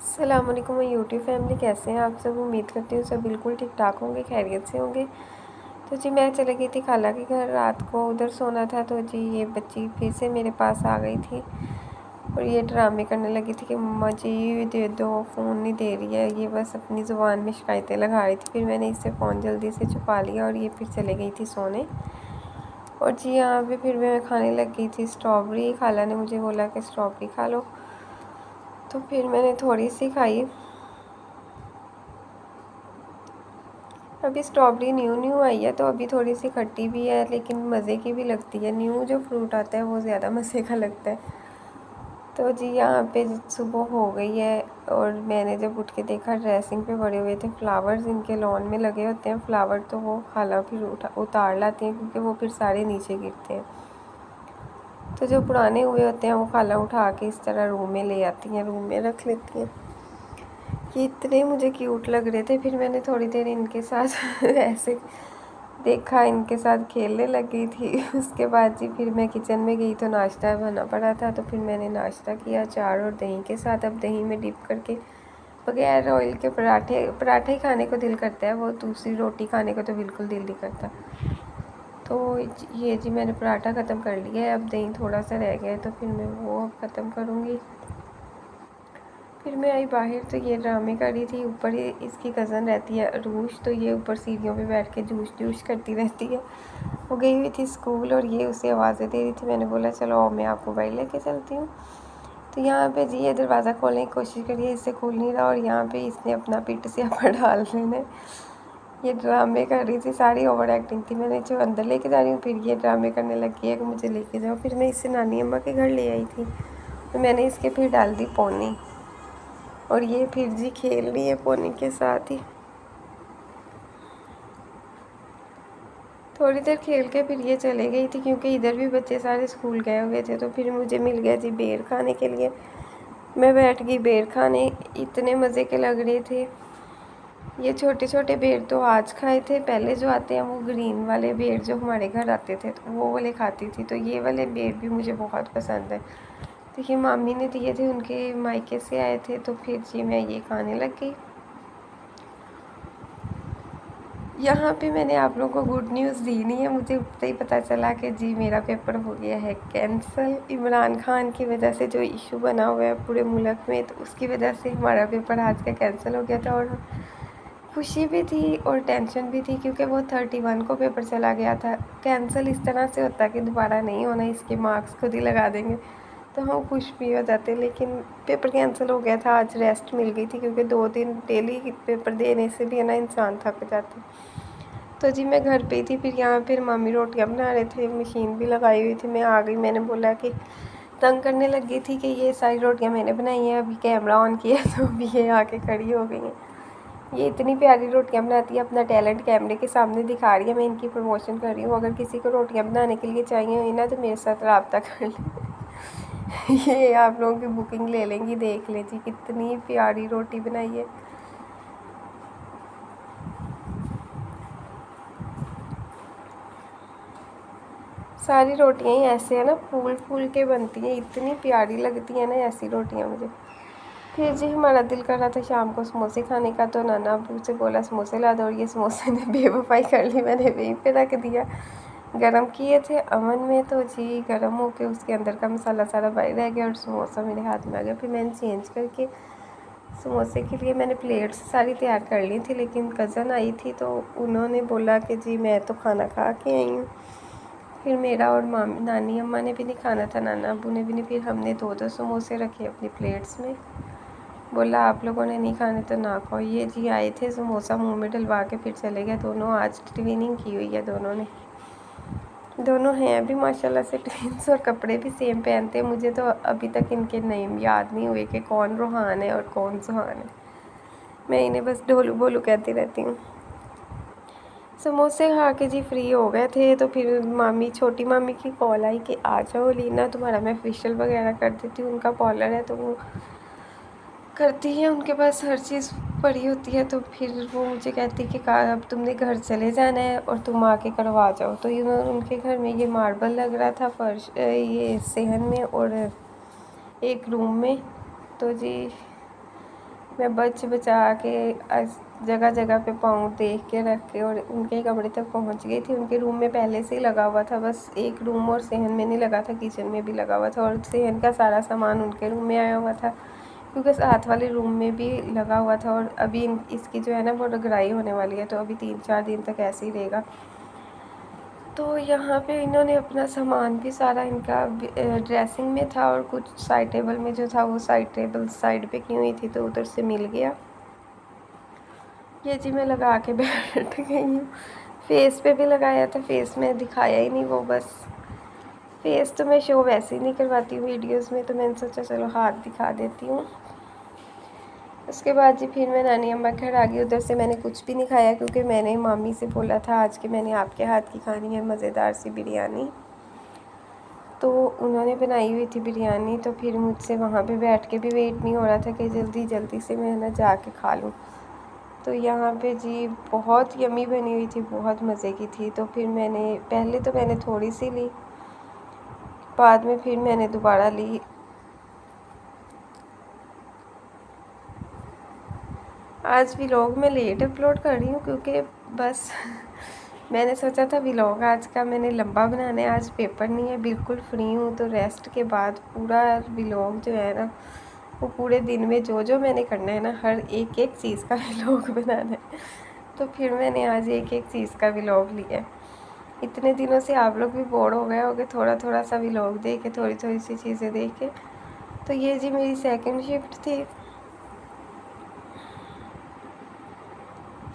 अस्सलाम वालेकुम मैं यूट्यूब फैमिली, कैसे हैं आप सब। उम्मीद करती हूँ सब बिल्कुल ठीक ठाक होंगे, खैरियत से होंगे। तो जी मैं चली गई थी खाला के घर, रात को उधर सोना था। तो जी ये बच्ची फिर से मेरे पास आ गई थी और ये ड्रामे करने लगी थी कि मम्मा जी दे दो, फ़ोन नहीं दे रही है। ये बस अपनी ज़ुबान में शिकायतें लगा रही थी। फिर मैंने इससे फ़ोन जल्दी से छुपा लिया और ये फिर चले गई थी सोने। और जी यहाँ पे फिर मैं खाने लग गई थी स्ट्रॉबेरी। खाला ने मुझे बोला कि स्ट्रॉबेरी खा लो, तो फिर मैंने थोड़ी सी खाई। अभी स्ट्रॉबेरी न्यू न्यू आई है तो अभी थोड़ी सी खट्टी भी है, लेकिन मज़े की भी लगती है। न्यू जो फ्रूट आता है वो ज़्यादा मज़े का लगता है। तो जी यहाँ पे सुबह हो गई है और मैंने जब उठ के देखा, ड्रेसिंग पे पड़े हुए थे फ्लावर्स, इनके लॉन में लगे होते हैं फ्लावर, तो वो खाला फिर उतार लाती हैं क्योंकि वो फिर सारे नीचे गिरते हैं। तो जो पुराने हुए होते हैं वो खाला उठा के इस तरह रूम में ले आती हैं, रूम में रख लेती हैं। ये इतने मुझे क्यूट लग रहे थे। फिर मैंने थोड़ी देर इनके साथ ऐसे देखा, इनके साथ खेलने लग गई थी। उसके बाद जी फिर मैं किचन में गई तो नाश्ता बना पड़ा था, तो फिर मैंने नाश्ता किया चार और दही के साथ। अब दही में डिप करके बगैर ऑयल के पराठे ही खाने को दिल करता है, वो दूसरी रोटी खाने को तो बिल्कुल दिल नहीं करता। तो ये जी मैंने पराठा ख़त्म कर लिया है, अब दही थोड़ा सा रह गया है तो फिर मैं वो अब ख़त्म करूँगी। फिर मैं आई बाहर तो ये ड्रामे कर रही थी। ऊपर इसकी कज़न रहती है अरूश, तो ये ऊपर सीढ़ियों पे बैठ के जूश जूश करती रहती है। वो गई हुई थी स्कूल और ये उसे आवाज़ें दे रही थी। मैंने बोला चलो मैं आपको मोबाइल लेके चलती हूँ। तो यहाँ पे जी ये दरवाज़ा खोलने की कोशिश करिए, इससे खुल नहीं रहा और यहाँ पे इसने अपना पिट से अपना डाल लेना। ये ड्रामे कर रही थी, सारी ओवर एक्टिंग थी। मैंने जो अंदर लेके जा रही हूँ, फिर ये ड्रामे करने लगी है कि मुझे लेके जाओ। फिर मैं इसे नानी अम्मा के घर ले आई थी, तो मैंने इसके फिर डाल दी पोनी और ये फिर जी खेल रही है पोनी के साथ ही। थोड़ी देर खेल के फिर ये चले गई थी क्योंकि इधर भी बच्चे सारे स्कूल गए हुए थे। तो फिर मुझे मिल गया जी बेर खाने के लिए। मैं बैठ गई बेर खाने, इतने मज़े के लग रहे थे। ये छोटे छोटे बेर तो आज खाए थे, पहले जो आते हैं वो ग्रीन वाले बेर जो हमारे घर आते थे तो वो वाले खाती थी। तो ये वाले बेर भी मुझे बहुत पसंद है। तो ये मामी ने दिए थे, उनके मायके से आए थे, तो फिर जी मैं ये खाने लग गई। यहाँ पे मैंने आप लोगों को गुड न्यूज़ दी नहीं है, मुझे उठते ही पता चला कि जी मेरा पेपर हो गया है कैंसिल। इमरान खान की वजह से जो इशू बना हुआ है पूरे मुल्क में, तो उसकी वजह से हमारा पेपर आज का कैंसिल हो गया था। और खुशी भी थी और टेंशन भी थी क्योंकि वो 31 को पेपर चला गया था। कैंसिल इस तरह से होता कि दोबारा नहीं होना, इसके मार्क्स खुद ही लगा देंगे, तो हम खुश भी हो जाते। लेकिन पेपर कैंसिल हो गया था, आज रेस्ट मिल गई थी क्योंकि 2 दिन डेली पेपर देने से भी है ना इंसान थक जाता। तो जी मैं घर पे ही थी। फिर यहाँ फिर मामी रोटियाँ बना रहे थे, मशीन भी लगाई हुई थी। मैं आ गई, मैंने बोला कि तंग करने लगी थी कि ये सारी रोटियाँ मैंने बनाई हैं, अभी कैमरा ऑन किया तो अभी ये आके खड़ी हो गई हैं। ये इतनी प्यारी रोटियाँ बनाती है, अपना टैलेंट कैमरे के सामने दिखा रही है। मैं इनकी प्रमोशन कर रही हूँ, अगर किसी को रोटियाँ बनाने के लिए चाहिए हुई ना तो मेरे साथ रब्ता कर लें। ये आप लोगों की बुकिंग ले लेंगी, देख ले जी कितनी प्यारी रोटी बनाई है। सारी रोटियाँ ही ऐसे है ना फूल फूल के बनती हैं, इतनी प्यारी लगती है ना ऐसी रोटियाँ मुझे। फिर जी हमारा दिल कर रहा था शाम को समोसे खाने का, तो नाना अबू से बोला समोसे ला दो, और ये समोसे ने बेवफाई कर ली। मैंने वहीं पे रख दिया, गरम किए थे अवन में, तो जी गरम होके उसके अंदर का मसाला सारा बाहर रह गया और समोसा मेरे हाथ में आ गया। फिर मैंने चेंज करके समोसे के लिए मैंने प्लेट्स सारी तैयार कर ली थी, लेकिन कज़न आई थी तो उन्होंने बोला कि जी मैं तो खाना खा के आई हूँ। फिर मेरा और मामी नानी अम्मा ने भी नहीं खाना था, नाना अबू ने भी नहीं। फिर हमने 2-2 समोसे रखे अपनी प्लेट्स में, बोला आप लोगों ने नहीं खाने तो ना खाओ। ये जी आए थे, समोसा मुंह में डलवा के फिर चले गए दोनों। आज ट्विनिंग की हुई है दोनों ने, दोनों हैं अभी माशाल्लाह से ट्विंस, और कपड़े भी सेम पहनते हैं। मुझे तो अभी तक इनके नेम याद नहीं हुए कि कौन रोहान है और कौन सुहान है। मैं इन्हें बस ढोलू बोलू कहती रहती हूँ। समोसे खा के जी फ्री हो गए थे, तो फिर मामी छोटी मामी की कॉल आई कि आ जाओ लीना, तुम्हारा मैं फेशियल वगैरह कर देती हूँ। उनका पार्लर है तो वो करती है, उनके पास हर चीज़ पड़ी होती है। तो फिर वो मुझे कहती कि कहा अब तुमने घर चले जाना है और तुम आके करवा जाओ। तो ये उनके घर में ये मार्बल लग रहा था फर्श, ये सेहन में और एक रूम में। तो जी मैं बच बचा के जगह जगह पे पाँव देख के रख के और उनके कमरे तक पहुंच गई थी। उनके रूम में पहले से ही लगा हुआ था, बस एक रूम और सहन में नहीं लगा था, किचन में भी लगा हुआ था और सहन का सारा सामान उनके रूम में आया हुआ था क्योंकि साथ वाले रूम में भी लगा हुआ था। और अभी इसकी जो है ना वो रगड़ाई होने वाली है, तो अभी 3-4 दिन तक ऐसे ही रहेगा। तो यहाँ पे इन्होंने अपना सामान भी सारा इनका ड्रेसिंग में था और कुछ साइड टेबल में जो था वो साइड टेबल साइड पे की हुई थी, तो उधर से मिल गया। ये जी मैं लगा के बैठ गई हूँ। फेस पे भी लगाया था, फेस में दिखाया ही नहीं वो, बस फेस तो मैं शो वैसे ही नहीं करवाती हूँ वीडियोस में, तो मैंने सोचा चलो हाथ दिखा देती हूँ। उसके बाद जी फिर मैं नानी अम्मा के घर आ गई। उधर से मैंने कुछ भी नहीं खाया क्योंकि मैंने मामी से बोला था आज कि मैंने आपके हाथ की खानी है मज़ेदार सी बिरयानी, तो उन्होंने बनाई हुई थी बिरयानी। तो फिर मुझसे वहाँ पे बैठ के भी वेट नहीं हो रहा था कि जल्दी जल्दी से मैं ना जाके खा लूँ। तो यहाँ पे जी बहुत यमी बनी हुई थी, बहुत मज़े की थी। तो फिर पहले तो मैंने थोड़ी सी ली, बाद में फिर मैंने दोबारा ली। आज व्लॉग मैं लेट अपलोड कर रही हूँ क्योंकि बस मैंने सोचा था व्लॉग आज का मैंने लंबा बनाना है, आज पेपर नहीं है, बिल्कुल फ्री हूँ। तो रेस्ट के बाद पूरा व्लॉग जो है ना वो पूरे दिन में जो जो मैंने करना है ना हर एक एक चीज़ का व्लॉग बनाना है। तो फिर मैंने आज एक एक चीज़ का व्लॉग लिया है। इतने दिनों से आप लोग भी बोर हो गए होगे थोड़ा थोड़ा सा व्लॉग देख के, थोड़ी थोड़ी सी चीज़ें देख के। तो ये जी मेरी सेकंड शिफ्ट थी।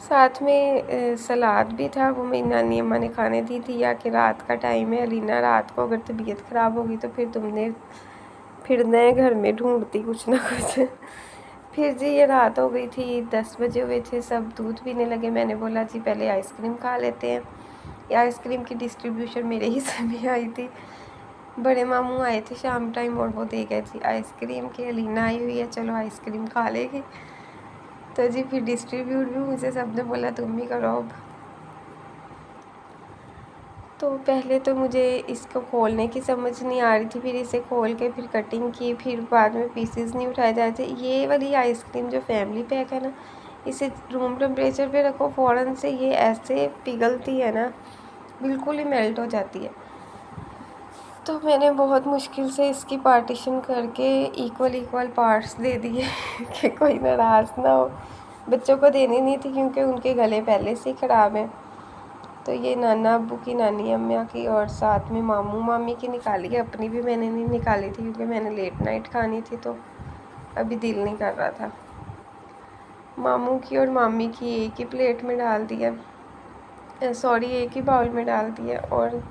साथ में सलाद भी था, वो मेरी नानी अम्मा ने खाने दी थी। या कि रात का टाइम है अलीना, रात को अगर तबीयत ख़राब होगी तो फिर तुमने फिरना है घर में ढूंढती कुछ ना कुछ। फिर जी ये रात हो गई थी, 10 बजे हुए थे, सब दूध पीने लगे। मैंने बोला जी पहले आइसक्रीम खा लेते हैं। ये आइसक्रीम की डिस्ट्रीब्यूशन मेरे हिस्से में आई थी। बड़े मामू आए थे शाम टाइम और वो दे गए जी आइसक्रीम के, अलीना आई हुई है चलो आइसक्रीम खा लेगी। तो जी फिर डिस्ट्रीब्यूट भी मुझे सबने बोला तुम भी करो अब। तो पहले तो मुझे इसको खोलने की समझ नहीं आ रही थी, फिर इसे खोल के फिर कटिंग की, फिर बाद में पीसेस नहीं उठाए जा रहे थे। ये वाली आइसक्रीम जो फैमिली पैक है ना, इसे रूम टेम्परेचर पे रखो फ़ौरन से ये ऐसे पिघलती है ना, बिल्कुल ही मेल्ट हो जाती है। तो मैंने बहुत मुश्किल से इसकी पार्टीशन करके इक्वल इक्वल पार्ट्स दे दिए कि कोई नाराज़ ना हो। बच्चों को देनी नहीं थी क्योंकि उनके गले पहले से ही ख़राब हैं। तो ये नाना अब्बू की, नानी अम्मा की और साथ में मामू मामी की निकाली है। अपनी भी मैंने नहीं निकाली थी क्योंकि मैंने लेट नाइट खानी थी, तो अभी दिल नहीं कर रहा था। मामू की और मामी की एक ही प्लेट में डाल दिया, सॉरी एक ही बाउल में डाल दिया, और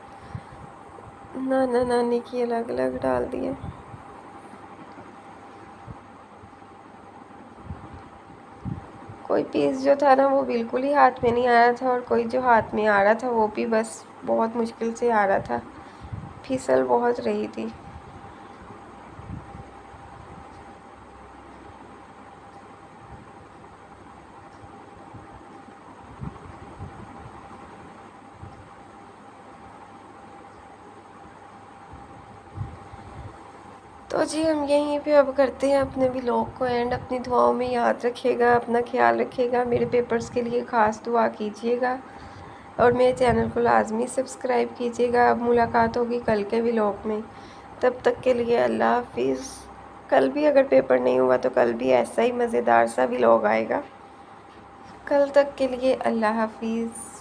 नाना नानी की अलग अलग डाल दिए। कोई पीस जो था ना वो बिल्कुल ही हाथ में नहीं आ रहा था, और कोई जो हाथ में आ रहा था वो भी बस बहुत मुश्किल से आ रहा था, फिसल बहुत रही थी। तो जी हम यहीं पे अब करते हैं अपने व्लॉग को एंड। अपनी दुआओं में याद रखिएगा, अपना ख्याल रखिएगा, मेरे पेपर्स के लिए ख़ास दुआ कीजिएगा और मेरे चैनल को लाजमी सब्सक्राइब कीजिएगा। अब मुलाकात होगी कल के व्लॉग में, तब तक के लिए अल्लाह हाफिज़। कल भी अगर पेपर नहीं हुआ तो कल भी ऐसा ही मज़ेदार सा व्लॉग आएगा। कल तक के लिए अल्लाह हाफिज़।